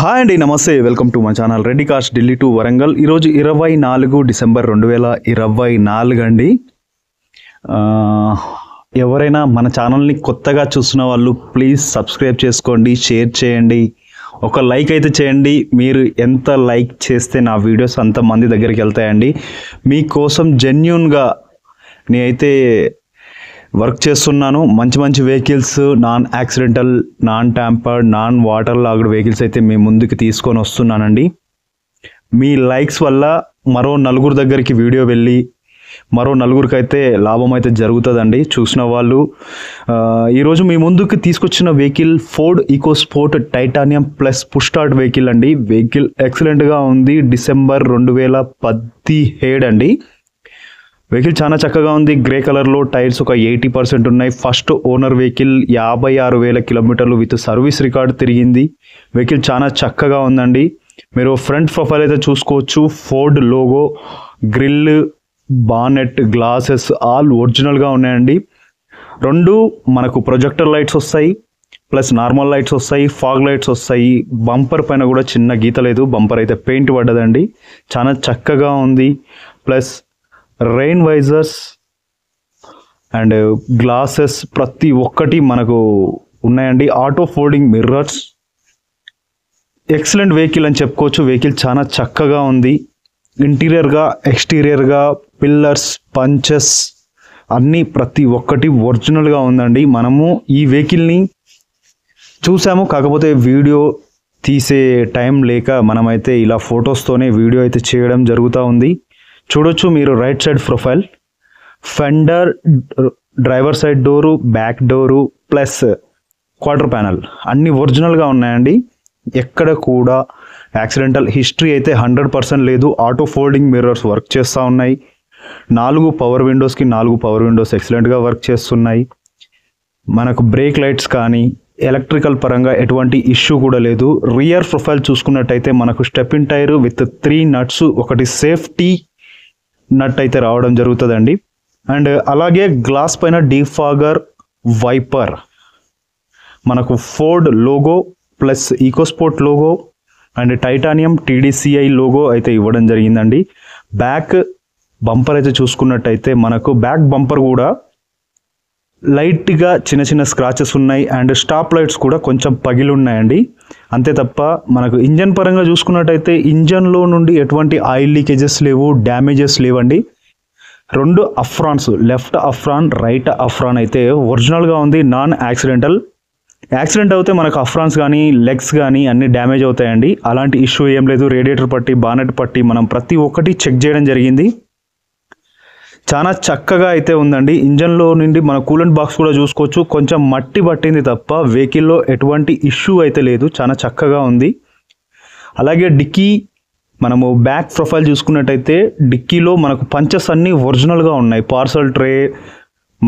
Hi అండి, నమస్తే. Welcome to my channel Reddy cars Delhi to Warangal. ఈరోజు 24 డిసెంబర్ 2024 అండి. ఎవరైనా మన ఛానల్ని కొత్తగా చూస్తున్న వాళ్ళు ప్లీజ్ సబ్స్క్రైబ్ చేసుకోండి, షేర్ చేయండి, ఒక లైక్ అయితే చేయండి. మీరు ఎంత లైక్ చేస్తే నా వీడియోస్ అంత మంది దగ్గరికి వెళ్తాయండి. మీకోసం జెన్యూన్గా నేనైతే వర్క్ చేస్తున్నాను. మంచి మంచి vehicles, non accidental, non tampered, non water logged vehicles అయితే మీ ముందుకు తీసుకొని వస్తున్నానండి. మీ లైక్స్ వల్ల మరో నలుగురు దగ్గరికి వీడియో వెళ్ళి మరో నలుగురికి అయితే లాభం అయితే జరుగుతుందండి చూసిన వాళ్ళు. ఈరోజు మీ ముందుకు తీసుకొచ్చిన vehicle Ford EcoSport titanium plus push start vehicle అండి. వెహికల్ ఎక్సలెంట్గా ఉంది. డిసెంబర్ 2017 అండి. వెహికల్ చాలా చక్కగా ఉంది. గ్రే కలర్లో, టైర్స్ ఒక 80% ఉన్నాయి. ఫస్ట్ ఓనర్ వెహికల్, 56,000 కిలోమీటర్లు విత్ సర్వీస్ రికార్డ్ తిరిగింది. వెహికల్ చాలా చక్కగా ఉందండి. మీరు ఫ్రంట్ ప్రొఫైల్ అయితే చూసుకోవచ్చు. Ford logo, grille, bonnet, glasses all ఒరిజినల్గా ఉన్నాయండి. రెండు మనకు ప్రొజెక్టర్ లైట్స్ వస్తాయి, ప్లస్ నార్మల్ లైట్స్ వస్తాయి, ఫాగ్ లైట్స్ వస్తాయి. బంపర్ పైన కూడా చిన్న గీత లేదు, బంపర్ అయితే పెయింట్ పడ్డదండి. చాలా చక్కగా ఉంది. Plus rain visors and glasses ప్రతి ఒక్కటి మనకు ఉన్నాయండి. Auto folding mirrors, excellent vehicle అని చెప్పుకోవచ్చు. వెహికల్ చాలా చక్కగా ఉంది. ఇంటీరియర్గా, ఎక్స్టీరియర్గా, పిల్లర్స్, పంచెస్ అన్నీ ప్రతి ఒక్కటి ఒరిజినల్గా ఉందండి. మనము ఈ వెహికల్ని చూసాము, కాకపోతే వీడియో తీసే టైం లేక మనమైతే ఇలా ఫొటోస్తోనే వీడియో అయితే చేయడం జరుగుతూ ఉంది. చూడొచ్చు మీరు right side profile, fender, driver side door, back door, plus quarter panel అన్నీ ఒరిజినల్గా ఉన్నాయండి. ఎక్కడ కూడా యాక్సిడెంటల్ హిస్టరీ అయితే 100% లేదు. ఆటో ఫోల్డింగ్ మిర్రర్స్ వర్క్ చేస్తూ ఉన్నాయి. 4 పవర్ విండోస్కి 4 పవర్ విండోస్ ఎక్సలెంట్గా వర్క్ చేస్తున్నాయి. మనకు బ్రేక్ లైట్స్ కానీ ఎలక్ట్రికల్ పరంగా ఎటువంటి ఇష్యూ కూడా లేదు. రియర్ ప్రొఫైల్ చూసుకున్నట్టయితే మనకు step in tyre with 3 nuts, ఒకటి సేఫ్టీ నట్ అయితే రావడం జరుగుతుందండి. అండ్ అలాగే గ్లాస్ పైన డీఫాగర్, వైపర్, మనకు Ford logo plus EcoSport logo and titanium TDCI logo అయితే ఇవ్వడం జరిగిందండి. బ్యాక్ బంపర్ అయితే చూసుకున్నట్టయితే మనకు బ్యాక్ బంపర్ కూడా లైట్గా చిన్న చిన్న స్క్రాచెస్ ఉన్నాయి. అండ్ స్టాప్ లైట్స్ కూడా కొంచెం పగిలి ఉన్నాయండి. అంతే తప్ప మనకు ఇంజన్ పరంగా చూసుకున్నట్టయితే ఇంజన్లో నుండి ఎటువంటి ఆయిల్ లీకేజెస్ లేవు, డ్యామేజెస్ లేవండి. 2 అఫ్రాన్స్, లెఫ్ట్ అఫ్రాన్, రైట్ అఫ్రాన్ అయితే ఒరిజినల్గా ఉంది. Non accidental. యాక్సిడెంట్ అయితే మనకు అఫ్రాన్స్ కానీ లెగ్స్ కానీ అన్ని డ్యామేజ్ అవుతాయండి. అలాంటి ఇష్యూ ఏం లేదు. రేడియేటర్ పట్టి, బానెట్ పట్టి మనం ప్రతి ఒక్కటి చెక్ చేయడం జరిగింది. చాలా చక్కగా అయితే ఉందండి. ఇంజన్లో నుండి మన కూలెంట్ బాక్స్ కూడా చూసుకోవచ్చు. కొంచెం మట్టి పట్టింది తప్ప వెహికల్లో ఎటువంటి ఇష్యూ అయితే లేదు. చాలా చక్కగా ఉంది. అలాగే డిక్కీ, మనము బ్యాక్ ప్రొఫైల్ చూసుకున్నట్టయితే డిక్కీలో మనకు పంచెస్ అన్నీ ఒరిజినల్గా ఉన్నాయి. పార్సల్ ట్రే,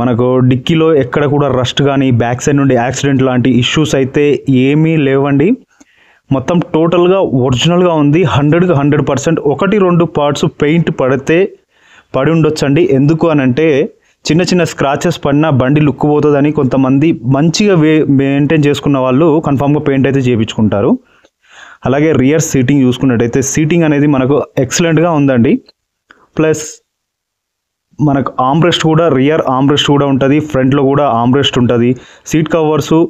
మనకు డిక్కీలో ఎక్కడ కూడా రస్ట్ కానీ బ్యాక్ సైడ్ నుండి యాక్సిడెంట్ లాంటి ఇష్యూస్ అయితే ఏమీ లేవండి. మొత్తం టోటల్గా ఒరిజినల్గా ఉంది. 100కి 100%. 1-2 పార్ట్స్ పెయింట్ పడి ఉండొచ్చండి. ఎందుకు అని అంటే చిన్న చిన్న స్క్రాచెస్ పడినా బండి లుక్ పోతుందని కొంతమంది మంచిగా మెయింటైన్ చేసుకున్న వాళ్ళు కన్ఫామ్గా పెయింట్ అయితే చేయించుకుంటారు. అలాగే రియర్ సీటింగ్ చూసుకున్నట్టయితే సీటింగ్ అనేది మనకు ఎక్సలెంట్గా ఉందండి. ప్లస్ మనకు ఆర్మ్రెస్ట్ కూడా, రియర్ ఆర్మ్రెస్ట్ కూడా ఉంటుంది, ఫ్రంట్లో కూడా ఆర్మ్రెస్ట్ ఉంటుంది. సీట్ కవర్సు,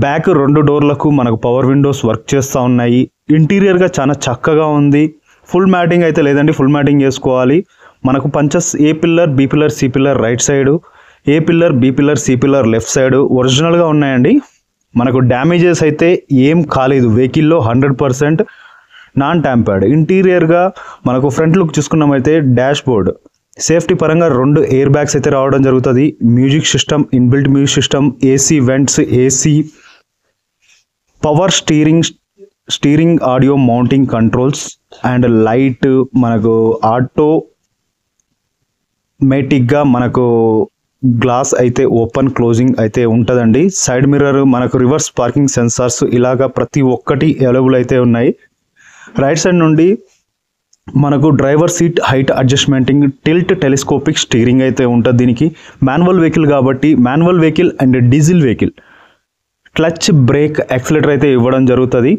బ్యాక్ 2 డోర్లకు మనకు పవర్ విండోస్ వర్క్ చేస్తూ ఉన్నాయి. ఇంటీరియర్గా చాలా చక్కగా ఉంది. ఫుల్ మ్యాటింగ్ అయితే లేదండి, ఫుల్ మ్యాటింగ్ చేసుకోవాలి. మనకు punches A pillar, B pillar, C pillar right side, A pillar, B pillar, C pillar left side ఒరిజినల్గా ఉన్నాయండి. మనకు డ్యామేజెస్ అయితే ఏం కాలేదు. వెహికల్లో 100% నాన్ ట్యాంపర్డ్. ఇంటీరియర్గా మనకు ఫ్రంట్ లుక్ చూసుకున్నామైతే డాష్ బోర్డ్ సేఫ్టీ పరంగా 2 ఎయిర్ బ్యాగ్స్ అయితే రావడం జరుగుతుంది. Music system, inbuilt music system, AC vents, AC, power steering audio mounting controls and light, మనకు ఆటోమేటిక్గా మనకు గ్లాస్ అయితే ఓపెన్ క్లోజింగ్ అయితే ఉంటుందండి. సైడ్ మిర్రర్, మనకు రివర్స్ పార్కింగ్ సెన్సార్స్, ఇలాగా ప్రతి ఒక్కటి అవైలబుల్ అయితే ఉన్నాయి. రైట్ సైడ్ నుండి మనకు driver seat height adjustment, tilt telescopic steering అయితే ఉంటుంది. దీనికి మాన్యువల్ వెహికల్ కాబట్టి manual vehicle and diesel vehicle clutch, brake, accelerator అయితే ఇవ్వడం జరుగుతుంది.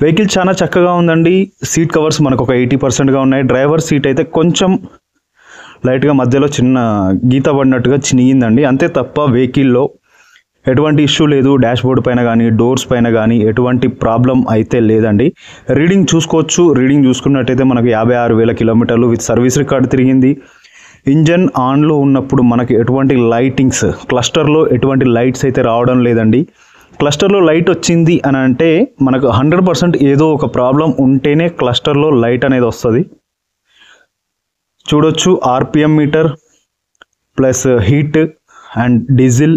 వెహికల్ చాలా చక్కగా ఉందండి. సీట్ కవర్స్ మనకు ఒక 80%గా ఉన్నాయి. డ్రైవర్ సీట్ అయితే కొంచెం లైట్గా మధ్యలో చిన్న గీత పడినట్టుగా చినిగిందండి, అంతే తప్ప వెహికల్లో ఎటువంటి ఇష్యూ లేదు. డాష్ బోర్డ్ పైన కానీ డోర్స్ పైన కానీ ఎటువంటి ప్రాబ్లం అయితే లేదండి. రీడింగ్ చూసుకోవచ్చు. రీడింగ్ చూసుకున్నట్టయితే మనకు 56,000 కిలోమీటర్లు విత్ సర్వీస్ రికార్డ్ తిరిగింది. ఇంజన్ ఆన్లో ఉన్నప్పుడు మనకి ఎటువంటి లైటింగ్స్, క్లస్టర్లో ఎటువంటి లైట్స్ అయితే రావడం లేదండి. క్లస్టర్లో లైట్ వచ్చింది అని అంటే మనకు 100% ఏదో ఒక ప్రాబ్లం ఉంటేనే క్లస్టర్లో లైట్ అనేది వస్తుంది. చూడొచ్చు RPM meter plus heat and diesel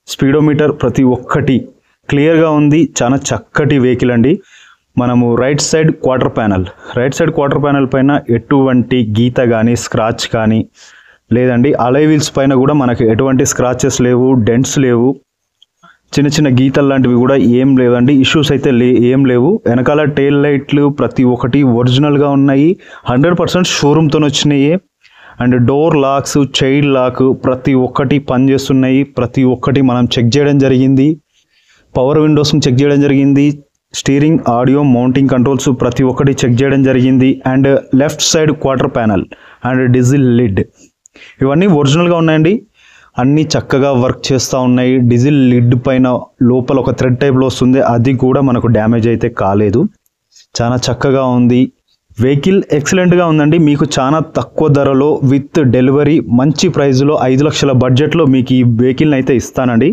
speedometer ప్రతి ఒక్కటి క్లియర్గా ఉంది. చాలా చక్కటి వెహికల్ అండి. మనము రైట్ సైడ్ క్వార్టర్ ప్యానల్ పైన ఎటువంటి గీత కానీ స్క్రాచ్ కానీ లేదండి. అలై వీల్స్ పైన కూడా మనకి ఎటువంటి స్క్రాచెస్ లేవు, డెంట్స్ లేవు, చిన్న చిన్న గీతలు లాంటివి కూడా ఏం లేదండి. ఇష్యూస్ అయితే ఏం లేవు. వెనకాల టెయిల్ లైట్లు ప్రతి ఒక్కటి ఒరిజినల్గా ఉన్నాయి. 100% షోరూమ్తో వచ్చినాయి. And door locks, child lock ప్రతి ఒక్కటి పనిచేస్తున్నాయి. ప్రతి ఒక్కటి మనం చెక్ చేయడం జరిగింది. పవర్ విండోస్ని చెక్ చేయడం జరిగింది. స్టీరింగ్, ఆడియో, మౌంటింగ్ కంట్రోల్స్ ప్రతి ఒక్కటి చెక్ చేయడం జరిగింది. And left side quarter panel and diesel lid ఇవన్నీ ఒరిజినల్గా ఉన్నాయండి. అన్నీ చక్కగా వర్క్ చేస్తూ ఉన్నాయి. డీజిల్ లిడ్ పైన లోపల ఒక థ్రెడ్ టైప్లో వస్తుంది, అది కూడా మనకు డ్యామేజ్ అయితే కాలేదు. చాలా చక్కగా ఉంది. వెహికల్ ఎక్సలెంట్గా ఉందండి. మీకు చాలా తక్కువ ధరలో విత్ డెలివరీ మంచి ప్రైస్లో 5 లక్షల బడ్జెట్లో మీకు ఈ వెహికల్ని అయితే ఇస్తానండి.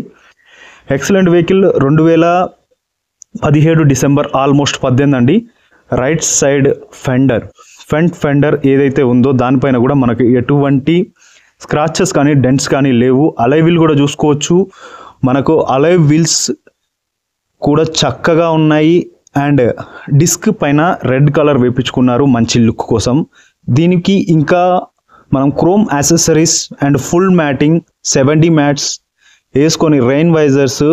Excellent vehicle. 2017 డిసెంబర్ ఆల్మోస్ట్ 18 అండి. రైట్ సైడ్ ఫ్రంట్ ఫెండర్ ఏదైతే ఉందో దానిపైన కూడా మనకు ఎటువంటి స్క్రాచెస్ కానీ డెంట్స్ కానీ లేవు. అలై వీల్ కూడా చూసుకోవచ్చు. మనకు అలై వీల్స్ కూడా చక్కగా ఉన్నాయి. అండ్ డిస్క్ పైన రెడ్ కలర్ వేపించుకున్నారు మంచి లుక్ కోసం. దీనికి ఇంకా మనం chrome accessories and full matting 70 mats వేసుకొని రెయిన్ వైజర్స్,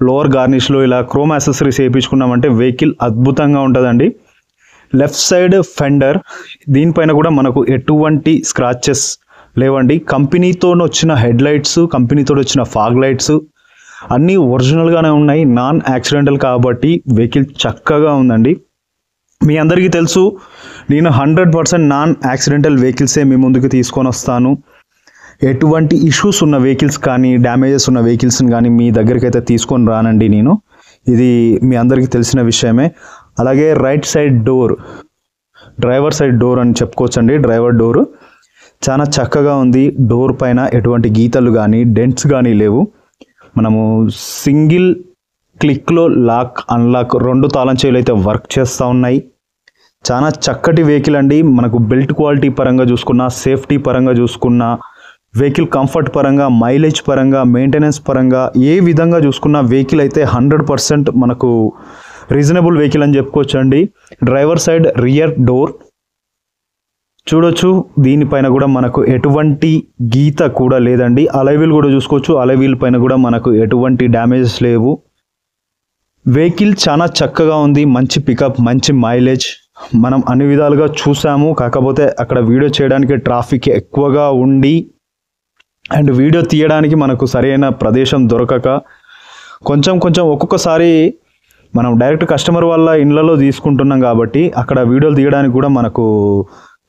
లోవర్ గార్నిష్లో ఇలా క్రోమ్ యాక్సెసరీస్ వేయించుకున్నామంటే వెహికల్ అద్భుతంగా ఉంటుందండి. లెఫ్ట్ సైడ్ ఫెండర్ దీనిపైన కూడా మనకు ఎటువంటి స్క్రాచెస్ లేవండి. కంపెనీతో వచ్చిన హెడ్ లైట్స్, కంపెనీతో వచ్చిన ఫాగ్ లైట్స్ అన్నీ ఒరిజినల్గానే ఉన్నాయి. నాన్ యాక్సిడెంటల్ కాబట్టి వెహికల్ చక్కగా ఉందండి. మీ అందరికీ తెలుసు నేను 100% నాన్ యాక్సిడెంటల్ వెహికల్సే మీ ముందుకు తీసుకొని వస్తాను. ఎటువంటి ఇష్యూస్ ఉన్న వెహికల్స్ కానీ డ్యామేజెస్ ఉన్న వెహికల్స్ని కానీ మీ దగ్గరికి అయితే తీసుకొని రానండి నేను. ఇది మీ అందరికీ తెలిసిన విషయమే. అలాగే right side door, driver side door అని చెప్పుకోవచ్చండి. డ్రైవర్ డోరు చాలా చక్కగా ఉంది. డోర్ పైన ఎటువంటి గీతలు కానీ డెంట్స్ కానీ లేవు. మనము సింగిల్ క్లిక్లో లాక్ అన్లాక్ 2 తాళం చెవులు అయితే వర్క్ చేస్తూ ఉన్నాయి. చాలా చక్కటి వెహికల్ అండి. మనకు బిల్ట్ క్వాలిటీ పరంగా చూసుకున్నా, సేఫ్టీ పరంగా చూసుకున్నా, వెహికల్ కంఫర్ట్ పరంగా, మైలేజ్ పరంగా, మెయింటెనెన్స్ పరంగా ఏ విధంగా చూసుకున్నా వెహికల్ అయితే 100% మనకు రీజనబుల్ వెహికల్ అని చెప్పుకోవచ్చు అండి. డ్రైవర్ సైడ్ రియర్ డోర్ చూడొచ్చు. దీనిపైన కూడా మనకు ఎటువంటి గీత కూడా లేదండి. అలై వీల్ కూడా చూసుకోవచ్చు. అలై వీల్ పైన కూడా మనకు ఎటువంటి డ్యామేజెస్ లేవు. వెహికల్ చాలా చక్కగా ఉంది. మంచి పికప్, మంచి మైలేజ్ మనం అన్ని విధాలుగా చూసాము. కాకపోతే అక్కడ వీడియో చేయడానికి ట్రాఫిక్ ఎక్కువగా ఉండి అండ్ వీడియో తీయడానికి మనకు సరైన ప్రదేశం దొరకక కొంచెం ఒక్కొక్కసారి మనం డైరెక్ట్ కస్టమర్ వాళ్ళ ఇళ్ళలో తీసుకుంటున్నాం కాబట్టి అక్కడ వీడియోలు తీయడానికి కూడా మనకు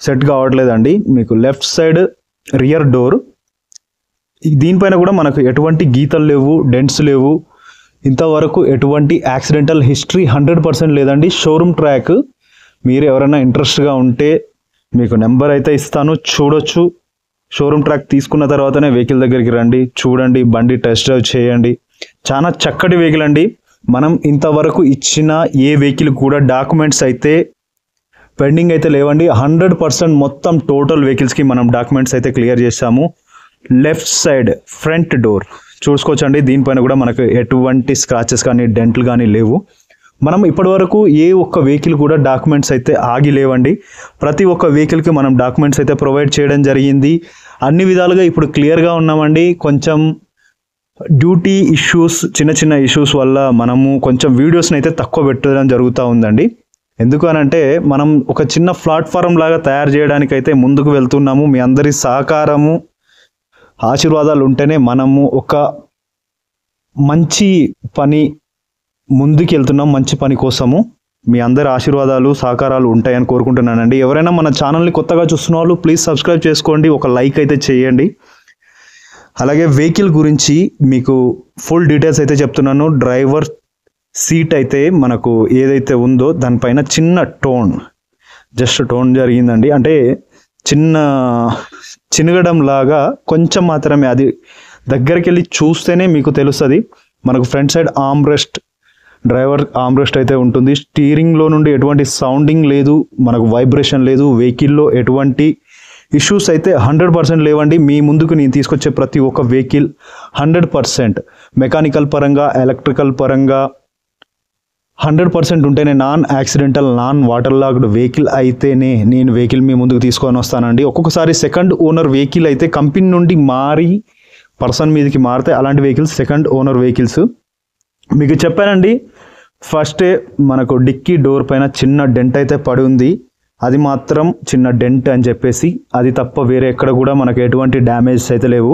సెట్ కావట్లేదండి. మీకు లెఫ్ట్ సైడ్ రియర్ డోర్ దీనిపైన కూడా మనకు ఎటువంటి గీతలు లేవు, డెంట్స్ లేవు. ఇంతవరకు ఎటువంటి యాక్సిడెంటల్ హిస్టరీ 100% లేదండి. షోరూమ్ ట్రాక్ మీరు ఎవరైనా ఇంట్రెస్ట్గా ఉంటే మీకు నెంబర్ అయితే ఇస్తాను, చూడొచ్చు. షోరూమ్ ట్రాక్ తీసుకున్న తర్వాతనే వెహికల్ దగ్గరికి రండి, చూడండి, బండి టెస్ట్ డ్రైవ్ చేయండి. చాలా చక్కటి వెహికల్ అండి. మనం ఇంతవరకు ఇచ్చిన ఏ వెహికల్ కూడా డాక్యుమెంట్స్ అయితే పెండింగ్ అయితే లేవండి. 100% మొత్తం టోటల్ వెహికల్స్కి మనం డాక్యుమెంట్స్ అయితే క్లియర్ చేసాము. లెఫ్ట్ సైడ్ ఫ్రంట్ డోర్ చూసుకోవచ్చండి. దీనిపైన కూడా మనకు ఎటువంటి స్క్రాచెస్ కానీ డెంట్లు కానీ లేవు. మనం ఇప్పటివరకు ఏ ఒక్క వెహికల్ కూడా డాక్యుమెంట్స్ అయితే ఆగి లేవండి. ప్రతి ఒక్క వెహికల్కి మనం డాక్యుమెంట్స్ అయితే ప్రొవైడ్ చేయడం జరిగింది. అన్ని విధాలుగా ఇప్పుడు క్లియర్గా ఉన్నామండి. కొంచెం డ్యూటీ ఇష్యూస్, చిన్న ఇష్యూస్ వల్ల మనము కొంచెం వీడియోస్ని అయితే తక్కువ పెట్టడం జరుగుతూ ఉందండి. ఎందుకు అనంటే మనం ఒక చిన్న ప్లాట్ఫారం లాగా తయారు చేయడానికి అయితే ముందుకు వెళ్తున్నాము. మీ అందరి సహకారము, ఆశీర్వాదాలు ఉంటేనే మనము ఒక మంచి పని ముందుకు వెళ్తున్నాం, మంచి పని కోసము. మీ అందరి ఆశీర్వాదాలు సహకారాలు ఉంటాయని కోరుకుంటున్నానండి. ఎవరైనా మన ఛానల్ని కొత్తగా చూస్తున్న వాళ్ళు ప్లీజ్ సబ్స్క్రైబ్ చేసుకోండి, ఒక లైక్ అయితే చేయండి. అలాగే వెహికల్ గురించి మీకు ఫుల్ డీటెయిల్స్ అయితే చెప్తున్నాను. డ్రైవర్ సీట్ అయితే మనకు ఏదైతే ఉందో దానిపైన చిన్న జస్ట్ టోన్ జరిగిందండి. అంటే చినగడం లాగా కొంచెం మాత్రమే, అది దగ్గరికి వెళ్ళి చూస్తేనే మీకు తెలుస్తుంది. మనకు ఫ్రంట్ సైడ్ డ్రైవర్ ఆర్మ్రెస్ట్ అయితే ఉంటుంది. స్టీరింగ్లో నుండి ఎటువంటి సౌండింగ్ లేదు, మనకు వైబ్రేషన్ లేదు. వెహికల్లో ఎటువంటి ఇష్యూస్ అయితే 100% లేవండి. మీ ముందుకు నేను తీసుకొచ్చే ప్రతి ఒక్క వెహికల్ 100% మెకానికల్ పరంగా, ఎలక్ట్రికల్ పరంగా 100% ఉంటేనే, non accidental, non water logged vehicle అయితేనే నేను వెహికల్ మీ ముందుకు తీసుకొని వస్తానండి. ఒక్కొక్కసారి సెకండ్ ఓనర్ వెహికల్ అయితే కంపెనీ నుండి మారి పర్సన్ మీదకి మారితే అలాంటి వెహికల్స్ సెకండ్ ఓనర్ వెహికల్స్. మీకు చెప్పానండి, ఫస్టే మనకు డిక్కీ డోర్ పైన చిన్న డెంట్ అయితే పడి ఉంది. అది మాత్రం చిన్న డెంట్ అని చెప్పేసి, అది తప్ప వేరే ఎక్కడ కూడా మనకు ఎటువంటి డ్యామేజెస్ అయితే లేవు.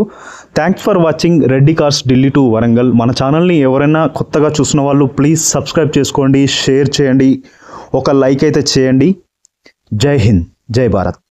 Thanks for watching Reddy cars Delhi to Warangal. మన ఛానల్ని ఎవరైనా కొత్తగా చూసిన వాళ్ళు ప్లీజ్ సబ్స్క్రైబ్ చేసుకోండి, షేర్ చేయండి, ఒక లైక్ అయితే చేయండి. జై హింద్, జై భారత్.